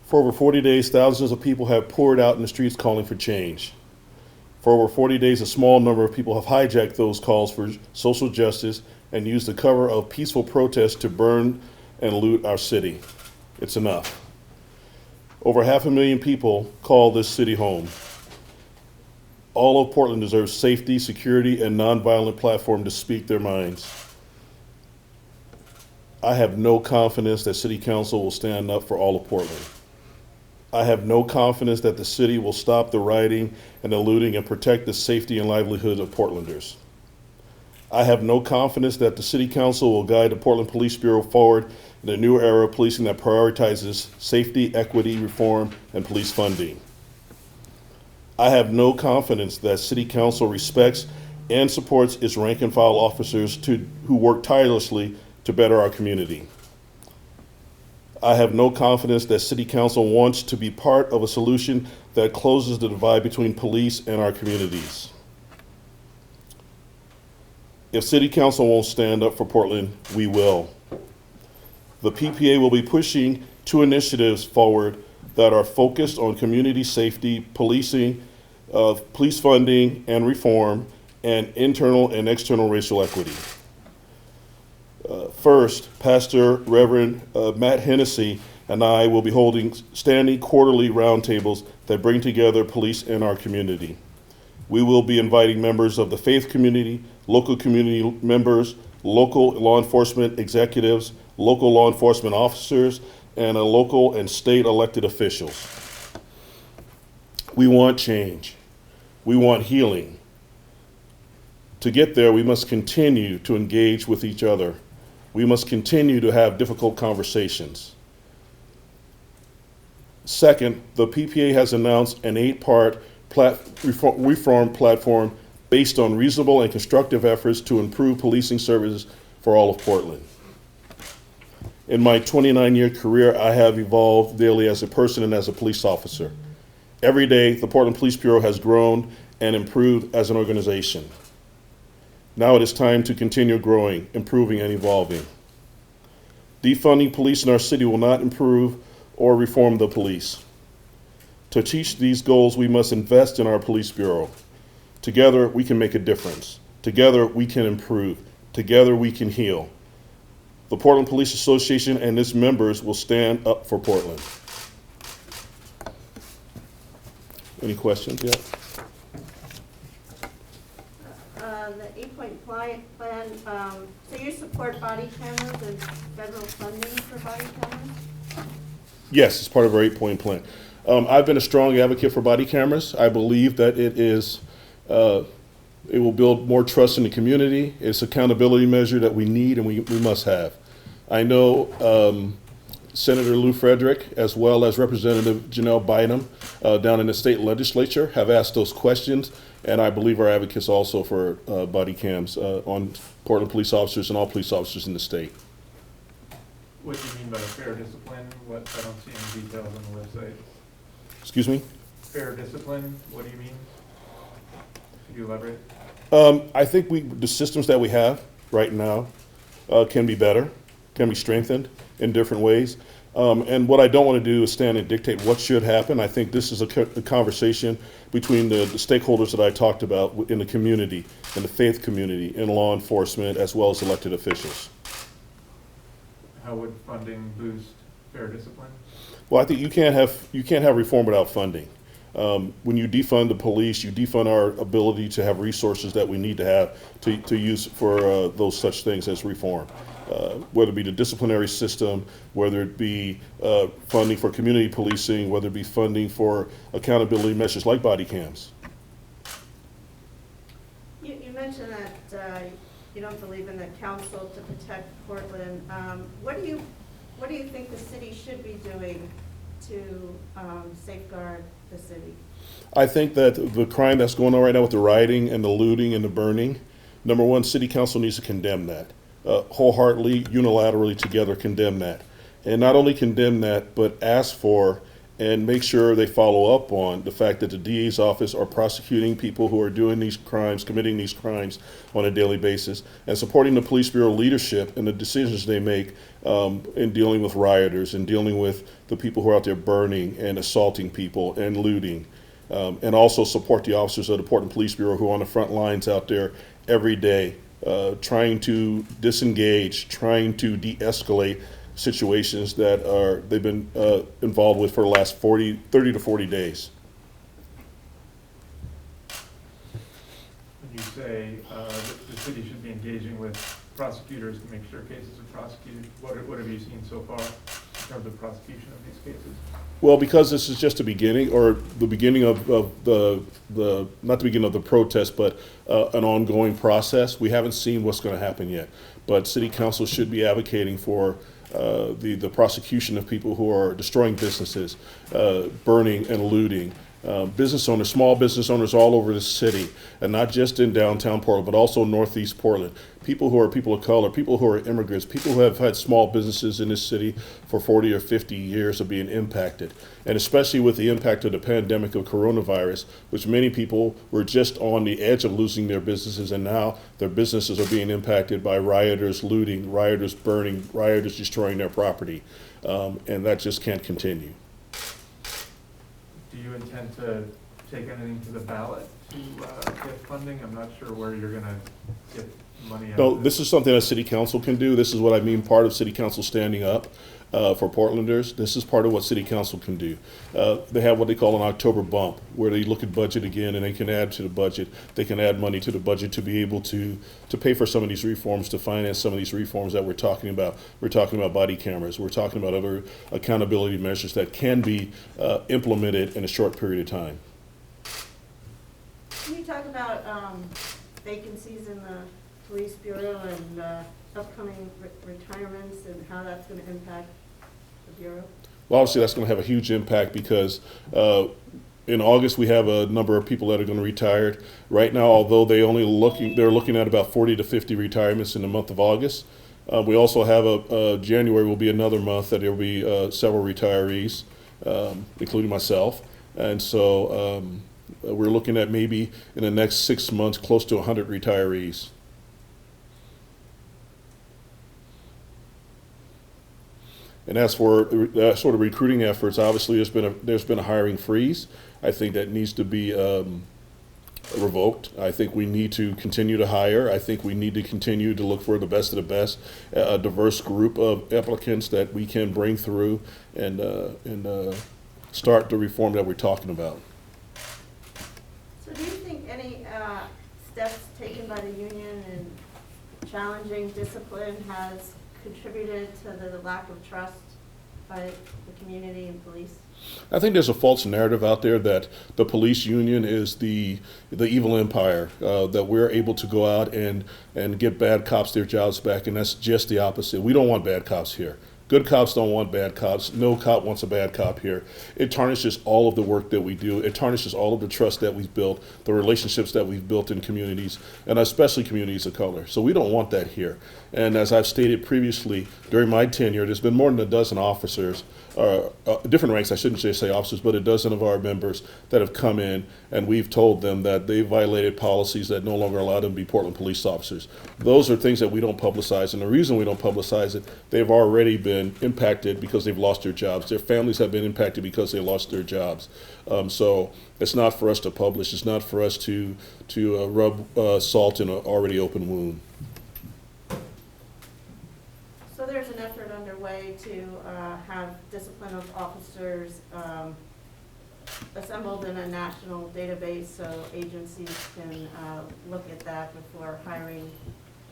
For over 40 days, thousands of people have poured out in the streets calling for change. For over 40 days, a small number of people have hijacked those calls for social justice and used the cover of peaceful protests to burn and loot our city. It's enough. Over 500,000 people call this city home. All of Portland deserves safety, security, and nonviolent platform to speak their minds. I have no confidence that City Council will stand up for all of Portland. I have no confidence that the city will stop the rioting and the looting and protect the safety and livelihood of Portlanders. I have no confidence that the City Council will guide the Portland Police Bureau forward in a new era of policing that prioritizes safety, equity, reform, and police funding. I have no confidence that City Council respects and supports its rank and file officers who work tirelessly to better our community. I have no confidence that City Council wants to be part of a solution that closes the divide between police and our communities. If City Council won't stand up for Portland, we will. The PPA will be pushing 2 initiatives forward that are focused on community safety, policing, police funding and reform, and internal and external racial equity. First, Pastor Reverend Matt Hennessy and I will be holding standing quarterly roundtables that bring together police in our community. We will be inviting members of the faith community, local community members, local law enforcement executives, local law enforcement officers, and local and state elected officials. We want change. We want healing. To get there, we must continue to engage with each other. We must continue to have difficult conversations. Second, the PPA has announced an 8-part reform platform based on reasonable and constructive efforts to improve policing services for all of Portland. In my 29-year career, I have evolved daily as a person and as a police officer. Every day, the Portland Police Bureau has grown and improved as an organization. Now it is time to continue growing, improving, and evolving. Defunding police in our city will not improve or reform the police. To achieve these goals, we must invest in our police bureau. Together, we can make a difference. Together, we can improve. Together, we can heal. The Portland Police Association and its members will stand up for Portland. Any questions yet? The 8-point plan, so you support body cameras and federal funding for body cameras? Yes, it's part of our 8-point plan. I've been a strong advocate for body cameras. I believe that it will build more trust in the community. It's an accountability measure that we need and we must have. I know Senator Lou Frederick, as well as Representative Janelle Bynum down in the state legislature, have asked those questions, and I believe our advocates also for body cams on Portland police officers and all police officers in the state. What do you mean by fair discipline? I don't see any details on the website. Excuse me? Fair discipline, what do you mean? Could you elaborate? I think the systems that we have right now can be better, can be strengthened in different ways. And what I don't want to do is stand and dictate what should happen. I think this is a conversation between the stakeholders that I talked about in the community, in the faith community, in law enforcement, as well as elected officials. How would funding boost fair discipline? Well, I think you can't have reform without funding. When you defund the police, you defund our ability to have resources that we need to have to use for those such things as reform. Whether it be the disciplinary system, whether it be funding for community policing, whether it be funding for accountability measures like body cams. You mentioned that you don't believe in the council to protect Portland. What do you think the city should be doing to safeguard the city? I think that the crime that's going on right now with the rioting and the looting and the burning, number one, city council needs to condemn that. Wholeheartedly, unilaterally together condemn that. And not only condemn that, but ask for and make sure they follow up on the fact that the DA's office are prosecuting people who are doing these crimes, committing these crimes on a daily basis, and supporting the police bureau leadership and the decisions they make in dealing with rioters and dealing with the people who are out there burning and assaulting people and looting. And also support the officers of the Portland Police Bureau who are on the front lines out there every day, trying to disengage, trying to de-escalate situations that they've been involved with for the last 30 to 40 days. When you say that the city should be engaging with prosecutors to make sure cases are prosecuted, what have you seen so far in terms of prosecution of these cases? Well, because this is just the beginning, or the beginning of the not the beginning of the protest, but an ongoing process, we haven't seen what's going to happen yet. But City Council should be advocating for the prosecution of people who are destroying businesses, burning and looting. Business owners, small business owners all over the city, and not just in downtown Portland, but also Northeast Portland. People who are people of color, people who are immigrants, people who have had small businesses in this city for 40 or 50 years are being impacted. And especially with the impact of the pandemic of coronavirus, which many people were just on the edge of losing their businesses, and now their businesses are being impacted by rioters looting, rioters burning, rioters destroying their property. And that just can't continue. Do you intend to take anything to the ballot to get funding? I'm not sure where you're gonna get money out No, of this is something that City Council can do. This is what I mean, part of City Council standing up for Portlanders. This is part of what City Council can do. They have what they call an October bump, where they look at budget again and they can add to the budget. They can add money to the budget to be able to pay for some of these reforms, to finance some of these reforms that we're talking about. We're talking about body cameras. We're talking about other accountability measures that can be implemented in a short period of time. Can you talk about vacancies in the police bureau and upcoming retirements and how that's going to impact the bureau? Well, obviously, that's going to have a huge impact because in August we have a number of people that are going to retire. Right now, although they're looking at about 40 to 50 retirements in the month of August. We also have January will be another month that there will be several retirees, including myself, and so we're looking at maybe in the next 6 months close to 100 retirees. And as for sort of recruiting efforts, obviously there's been a hiring freeze. I think that needs to be revoked. I think we need to continue to hire. I think we need to continue to look for the best of the best, a diverse group of applicants that we can bring through and start the reform that we're talking about. So do you think any steps taken by the union in challenging discipline has contributed to the lack of trust by the community and police? I think there's a false narrative out there that the police union is the evil empire, that we're able to go out and get bad cops their jobs back, and that's just the opposite. We don't want bad cops here. Good cops don't want bad cops. No cop wants a bad cop here. It tarnishes all of the work that we do. It tarnishes all of the trust that we've built, the relationships that we've built in communities, and especially communities of color. So we don't want that here. And as I've stated previously, during my tenure, there's been more than a dozen officers, different ranks, I shouldn't say officers, but a dozen of our members that have come in, and we've told them that they violated policies that no longer allow them to be Portland police officers. Those are things that we don't publicize, and the reason we don't publicize it, they've already been impacted because they've lost their jobs. Their families have been impacted because they lost their jobs. So it's not for us to publish. It's not for us to rub salt in an already open wound. So there's an effort underway to have discipline of officers assembled in a national database so agencies can look at that before hiring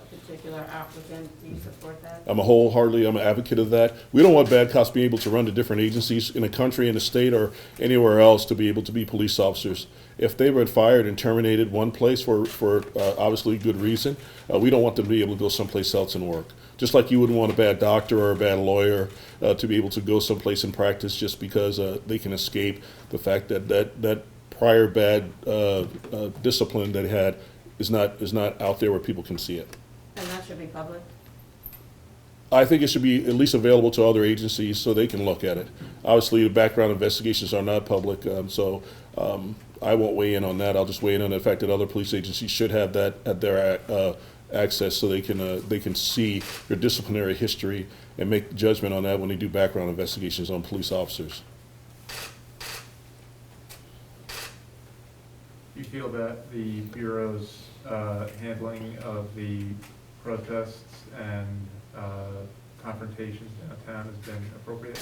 a particular applicant. Do you support that? I'm an advocate of that. We don't want bad cops being able to run to different agencies in the country, in the state, or anywhere else to be able to be police officers. If they were fired and terminated one place for obviously good reason, we don't want them to be able to go someplace else and work. Just like you wouldn't want a bad doctor or a bad lawyer to be able to go someplace and practice just because they can escape the fact that prior bad discipline that they had is not out there where people can see it. And that should be public? I think it should be at least available to other agencies so they can look at it. Obviously, the background investigations are not public, I won't weigh in on that. I'll just weigh in on the fact that other police agencies should have that at their access so they can see their disciplinary history and make judgment on that when they do background investigations on police officers. Do you feel that the Bureau's handling of the protests and confrontations downtown has been appropriate?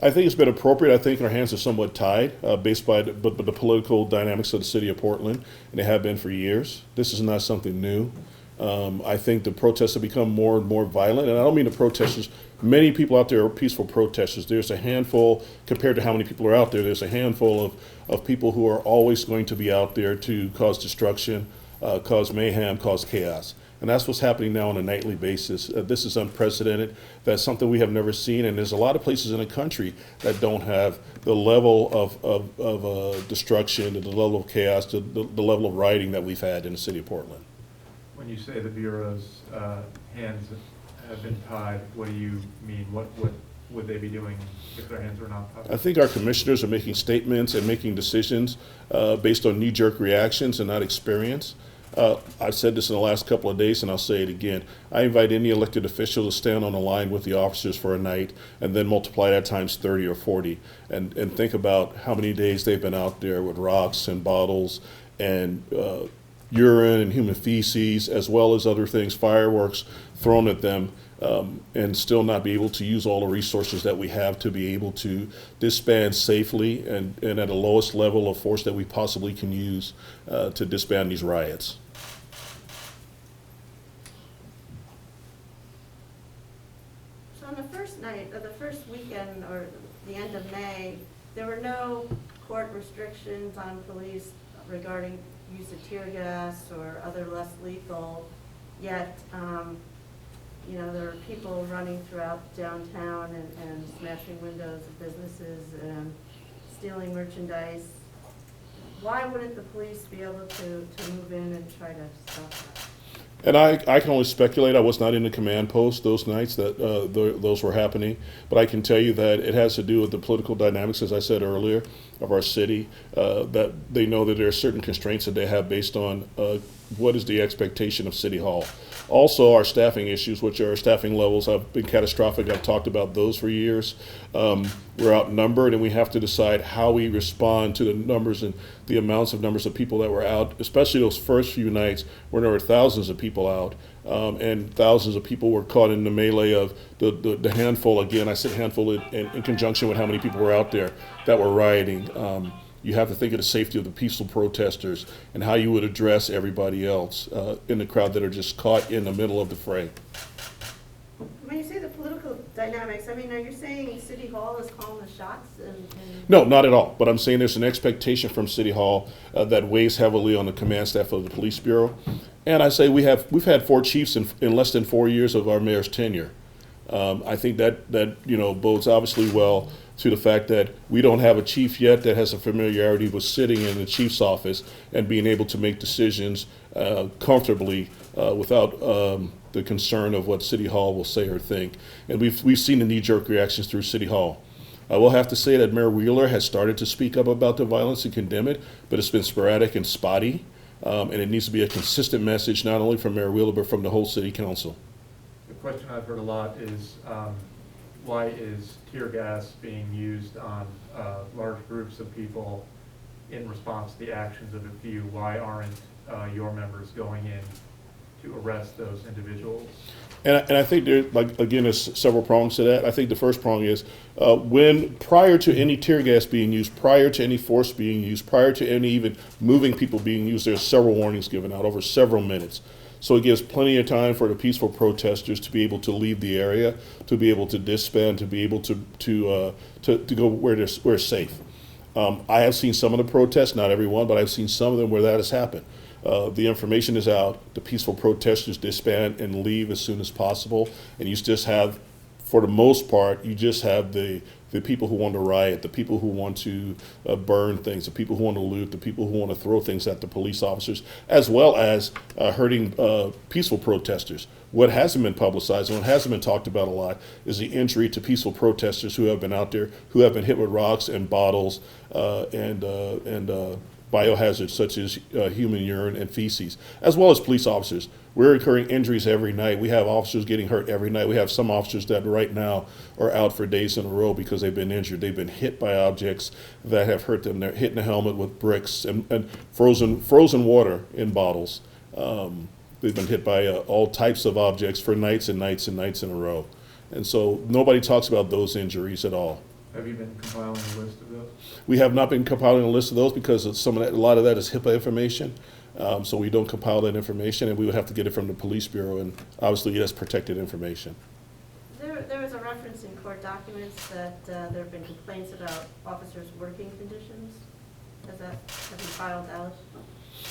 I think it's been appropriate. I think our hands are somewhat tied based by the political dynamics of the city of Portland, and they have been for years. This is not something new. I think the protests have become more and more violent, and I don't mean the protesters. Many people out there are peaceful protesters. There's a handful, compared to how many people are out there, there's a handful of people who are always going to be out there to cause destruction, cause mayhem, cause chaos. And that's what's happening now on a nightly basis. This is unprecedented. That's something we have never seen. And there's a lot of places in the country that don't have the level of destruction, the level of chaos, the level of rioting that we've had in the city of Portland. When you say the Bureau's hands have been tied, what do you mean? What would they be doing if their hands were not tied? I think our commissioners are making statements and making decisions based on knee-jerk reactions and not experience. I've said this in the last couple of days, and I'll say it again. I invite any elected official to stand on the line with the officers for a night and then multiply that times 30 or 40 and think about how many days they've been out there with rocks and bottles and urine and human feces, as well as other things, fireworks thrown at them, and still not be able to use all the resources that we have to be able to disband safely and at the lowest level of force that we possibly can use to disband these riots. So on the first night, or the first weekend, or the end of May, there were no court restrictions on police regarding use of tear gas or other less lethal, yet, there are people running throughout downtown and smashing windows of businesses and stealing merchandise. Why wouldn't the police be able to move in and try to stop that? And I can only speculate. I was not in the command post those nights that those were happening. But I can tell you that it has to do with the political dynamics, as I said earlier, of our city, that they know that there are certain constraints that they have based on what is the expectation of City Hall. Also, our staffing issues, which are our staffing levels, have been catastrophic. I've talked about those for years. We're outnumbered, and we have to decide how we respond to the numbers and the numbers of people that were out, especially those first few nights when there were thousands of people out, and thousands of people were caught in the melee of the handful. Again, I said handful in conjunction with how many people were out there that were rioting. You have to think of the safety of the peaceful protesters and how you would address everybody else in the crowd that are just caught in the middle of the fray. When you say the political dynamics, are you saying City Hall is calling the shots? No, not at all. But I'm saying there's an expectation from City Hall that weighs heavily on the command staff of the Police Bureau. And I say we've had 4 chiefs in less than 4 years of our mayor's tenure. I think that bodes obviously well to the fact that we don't have a chief yet that has a familiarity with sitting in the chief's office and being able to make decisions comfortably without the concern of what City Hall will say or think. And we've seen the knee-jerk reactions through City Hall. I will have to say that Mayor Wheeler has started to speak up about the violence and condemn it, but it's been sporadic and spotty, and it needs to be a consistent message not only from Mayor Wheeler but from the whole City Council. The question I've heard a lot is why is tear gas being used on large groups of people in response to the actions of a few? Why aren't your members going in to arrest those individuals? And I think there's several prongs to that. I think the first prong is when prior to any tear gas being used, prior to any force being used, prior to any even moving people being used, there's several warnings given out over several minutes. So it gives plenty of time for the peaceful protesters to be able to leave the area, to be able to disband, to be able to go where it's safe. I have seen some of the protests, not everyone, but I've seen some of them where that has happened. The information is out, the peaceful protesters disband and leave as soon as possible, and you just have for the most part, you just have the people who want to riot, the people who want to burn things, the people who want to loot, the people who want to throw things at the police officers, as well as hurting peaceful protesters. What hasn't been publicized and what hasn't been talked about a lot is the injury to peaceful protesters who have been out there, who have been hit with rocks and bottles and biohazards such as human urine and feces, as well as police officers. We're incurring injuries every night. We have officers getting hurt every night. We have some officers that right now are out for days in a row because they've been injured. They've been hit by objects that have hurt them. They're hitting the helmet with bricks and frozen water in bottles. They've been hit by all types of objects for nights and nights and nights in a row. And so nobody talks about those injuries at all. Have you been compiling a list of those? We have not been compiling a list of those because of a lot of that is HIPAA information. So we don't compile that information, and we would have to get it from the police bureau, and obviously that's protected information. There was a reference in court documents that there have been complaints about officers' working conditions. Have you filed out?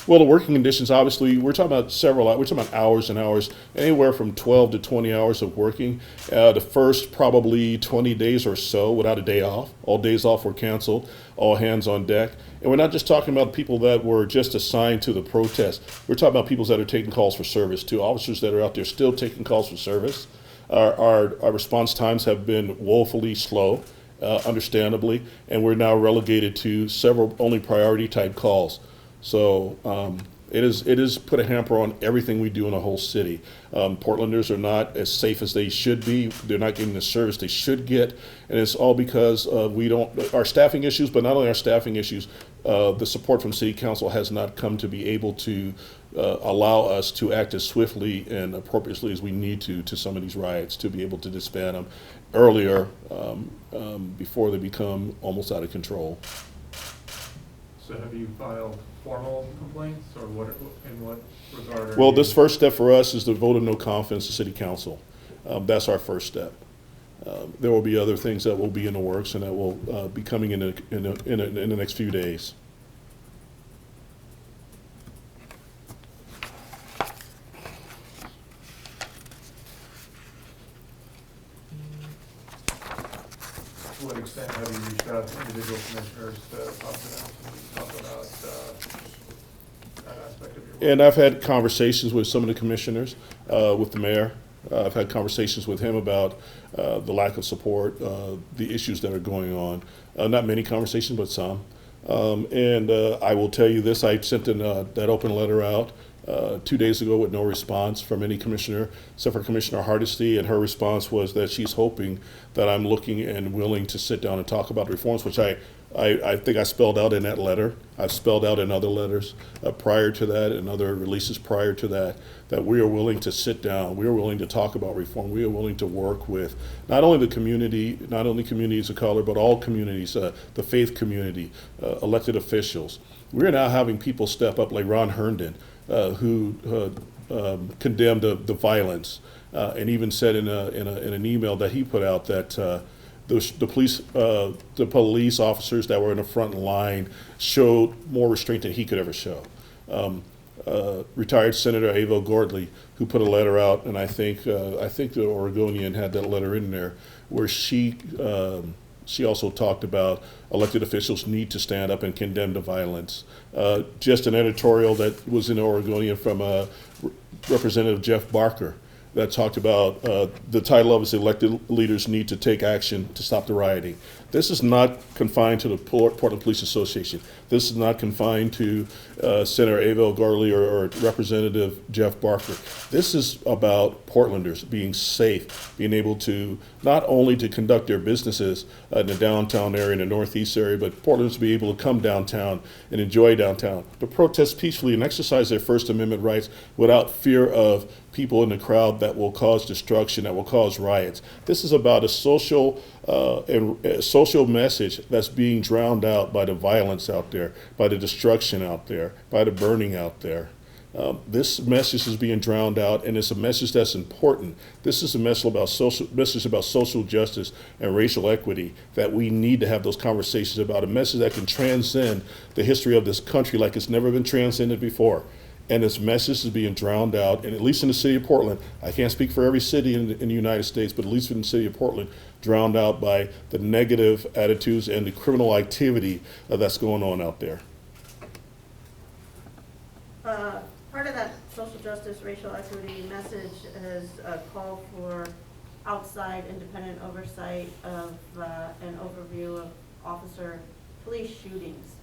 Well, the working conditions, obviously, we're talking about hours and hours, anywhere from 12 to 20 hours of working. The first probably 20 days or so without a day off. All days off were canceled, all hands on deck. And we're not just talking about people that were just assigned to the protest. We're talking about people that are taking calls for service too, officers that are out there still taking calls for service. Our response times have been woefully slow, understandably, and we're now relegated to several only priority type calls. So it is put a hamper on everything we do in the whole city. Portlanders are not as safe as they should be. They're not getting the service they should get, and it's all because our staffing issues, but not only our staffing issues, the support from City Council has not come to be able to allow us to act as swiftly and appropriately as we need to some of these riots, to be able to disband them earlier before they become almost out of control. So have you filed formal complaints, or in what regard? Well, this first step for us is to vote of no confidence to City Council. That's our first step. There will be other things that will be in the works and that will be coming in the next few days. To what extent have you reached out to individual commissioners to talk to them, talk about that aspect of your work? And I've had conversations with some of the commissioners, with the mayor. I've had conversations with him about the lack of support, the issues that are going on. Not many conversations, but some. And I will tell you this, I sent that open letter out 2 days ago with no response from any commissioner, except for Commissioner Hardesty, and her response was that she's hoping that I'm looking and willing to sit down and talk about reforms, which I think I spelled out in that letter. I've spelled out in other letters prior to that and other releases prior to that, that we are willing to sit down, we are willing to talk about reform, we are willing to work with not only the community, not only communities of color, but all communities, the faith community, elected officials. We're now having people step up like Ron Herndon, who condemned the violence and even said in an email that he put out that the police officers that were in the front line showed more restraint than he could ever show. Retired Senator Ava Gordley, who put a letter out, and I think the Oregonian had that letter in there, where she also talked about elected officials need to stand up and condemn the violence. Just an editorial that was in the Oregonian from Representative Jeff Barker that talked about the title of it is "Elected Leaders Need to Take Action to Stop the Rioting." This is not confined to the Portland Police Association. This is not confined to Senator Ava Garley or Representative Jeff Barker. This is about Portlanders being safe, being able to not only to conduct their businesses in the downtown area, in the northeast area, but Portlanders be able to come downtown and enjoy downtown, to protest peacefully and exercise their First Amendment rights without fear of people in the crowd that will cause destruction, that will cause riots. This is about a social message that's being drowned out by the violence out there, by the destruction out there, by the burning out there. This message is being drowned out, and it's a message that's important. This is a message about social justice and racial equity that we need to have those conversations about, a message that can transcend the history of this country like it's never been transcended before. and its message is being drowned out, and at least in the city of Portland, I can't speak for every city in the United States, but at least in the city of Portland, drowned out by the negative attitudes and the criminal activity that's going on out there. Part of that social justice, racial equity message is a call for outside independent oversight of an overview of police shootings.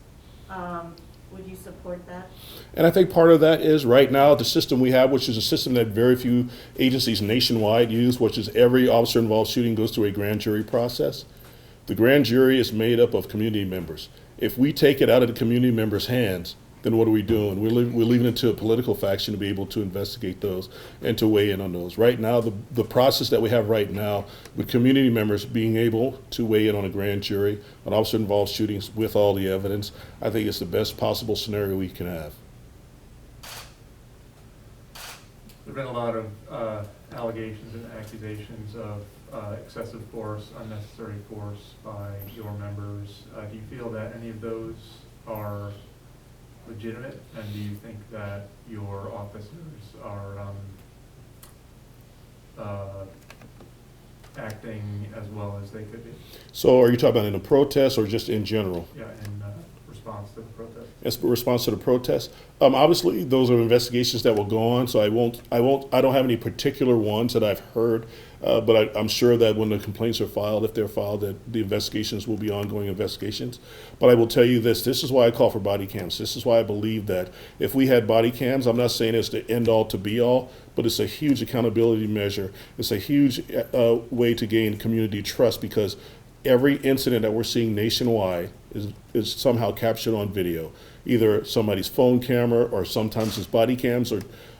Would you support that? And I think part of that is right now the system we have, which is a system that very few agencies nationwide use, which is every officer involved shooting goes through a grand jury process. The grand jury is made up of community members. If we take it out of the community members' hands, then what are we doing? We're leaving it to a political faction to be able to investigate those and to weigh in on those. Right now, the process that we have right now with community members being able to weigh in on a grand jury on officer-involved shootings with all the evidence, I think it's the best possible scenario we can have. There've been a lot of allegations and accusations of excessive force, unnecessary force by your members. Do you feel that any of those are legitimate, and do you think that your officers are acting as well as they could be? So are you talking about in a protest or just in general? Yeah, in response to the protest. As a response to the protest, obviously those are investigations that will go on. So I don't have any particular ones that I've heard, but I'm sure that when the complaints are filed, if they're filed, that the investigations will be ongoing investigations. But I will tell you this: this is why I call for body cams. This is why I believe that if we had body cams, I'm not saying it's the end all to be all, but it's a huge accountability measure. It's a huge way to gain community trust, because every incident that we're seeing nationwide is somehow captured on video, either somebody's phone camera or sometimes it's body cams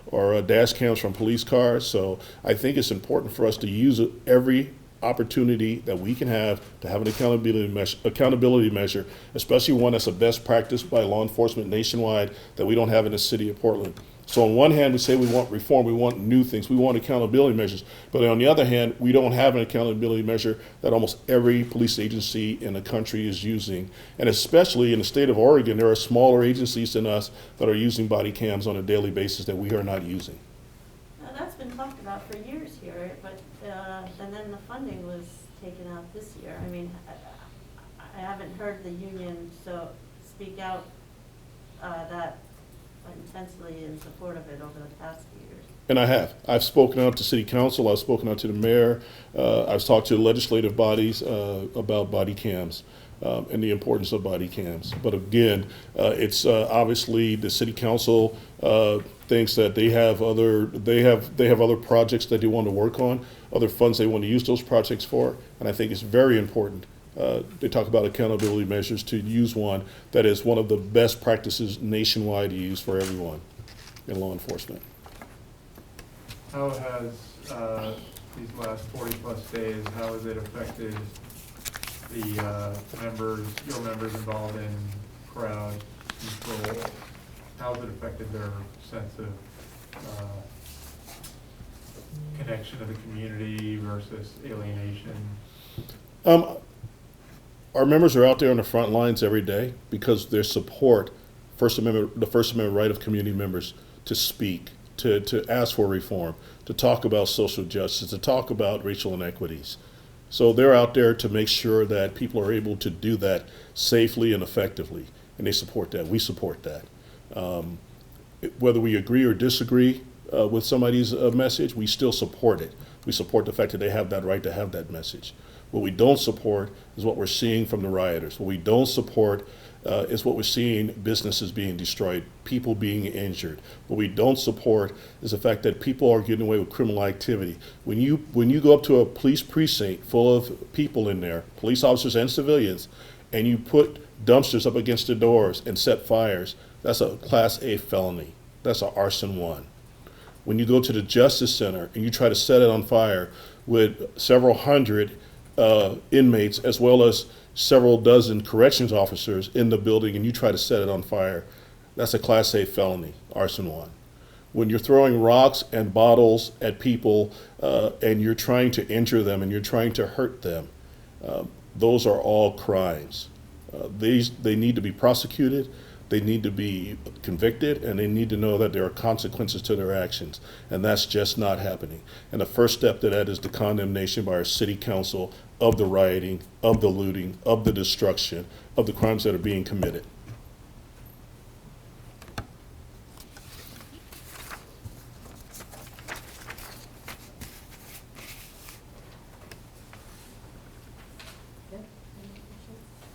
or dash cams from police cars. So I think it's important for us to use every opportunity that we can have to have an accountability measure, especially one that's a best practice by law enforcement nationwide that we don't have in the city of Portland. So on one hand, we say we want reform, we want new things, we want accountability measures. But on the other hand, we don't have an accountability measure that almost every police agency in the country is using. And especially in the state of Oregon, there are smaller agencies than us that are using body cams on a daily basis that we are not using. Now, that's been talked about for years here, but and then the funding was taken out this year. I mean, I haven't heard the union speak out that intensely in support of it over the past few years. And I have. I've spoken out to city council, I've spoken out to the mayor, I've talked to legislative bodies about body cams and the importance of body cams. But again, it's obviously the city council thinks that they have other projects that they want to work on, other funds they want to use those projects for, and I think it's very important. They talk about accountability measures, to use one that is one of the best practices nationwide to use for everyone in law enforcement. How has these last 40-plus days, how has it affected the your members involved in crowd control? How has it affected their sense of connection to the community versus alienation? Our members are out there on the front lines every day because their support, the First Amendment right of community members to speak, to ask for reform, to talk about social justice, to talk about racial inequities. So they're out there to make sure that people are able to do that safely and effectively, and they support that. We support that. Whether we agree or disagree with somebody's message, we still support it. We support the fact that they have that right to have that message. What we don't support is what we're seeing from the rioters. What we don't support is what we're seeing: businesses being destroyed, people being injured. What we don't support is the fact that people are getting away with criminal activity. When you go up to a police precinct full of people in there, police officers and civilians, and you put dumpsters up against the doors and set fires, that's a Class A felony. That's an arson 1. When you go to the Justice Center and you try to set it on fire with several hundred inmates as well as several dozen corrections officers in the building, and you try to set it on fire, that's a Class A felony, arson 1. When you're throwing rocks and bottles at people and you're trying to injure them and you're trying to hurt them, those are all crimes. They need to be prosecuted, they need to be convicted, and they need to know that there are consequences to their actions. And that's just not happening. And the first step to that is the condemnation by our city council of the rioting, of the looting, of the destruction, of the crimes that are being committed.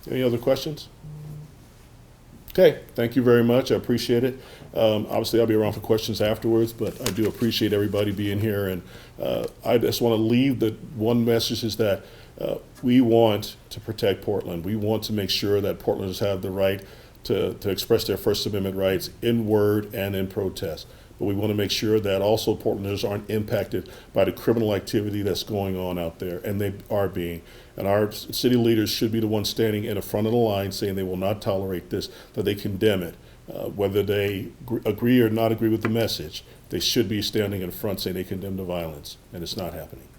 Any other questions? Okay, thank you very much. I appreciate it. Obviously, I'll be around for questions afterwards, but I do appreciate everybody being here. And I just want to leave the one message is that we want to protect Portland. We want to make sure that Portlanders have the right to express their First Amendment rights in word and in protest. But we want to make sure that also Portlanders aren't impacted by the criminal activity that's going on out there, and they are being. And our city leaders should be the ones standing in the front of the line saying they will not tolerate this, that they condemn it. Whether they agree or not agree with the message, they should be standing in front saying they condemn the violence, and it's not happening.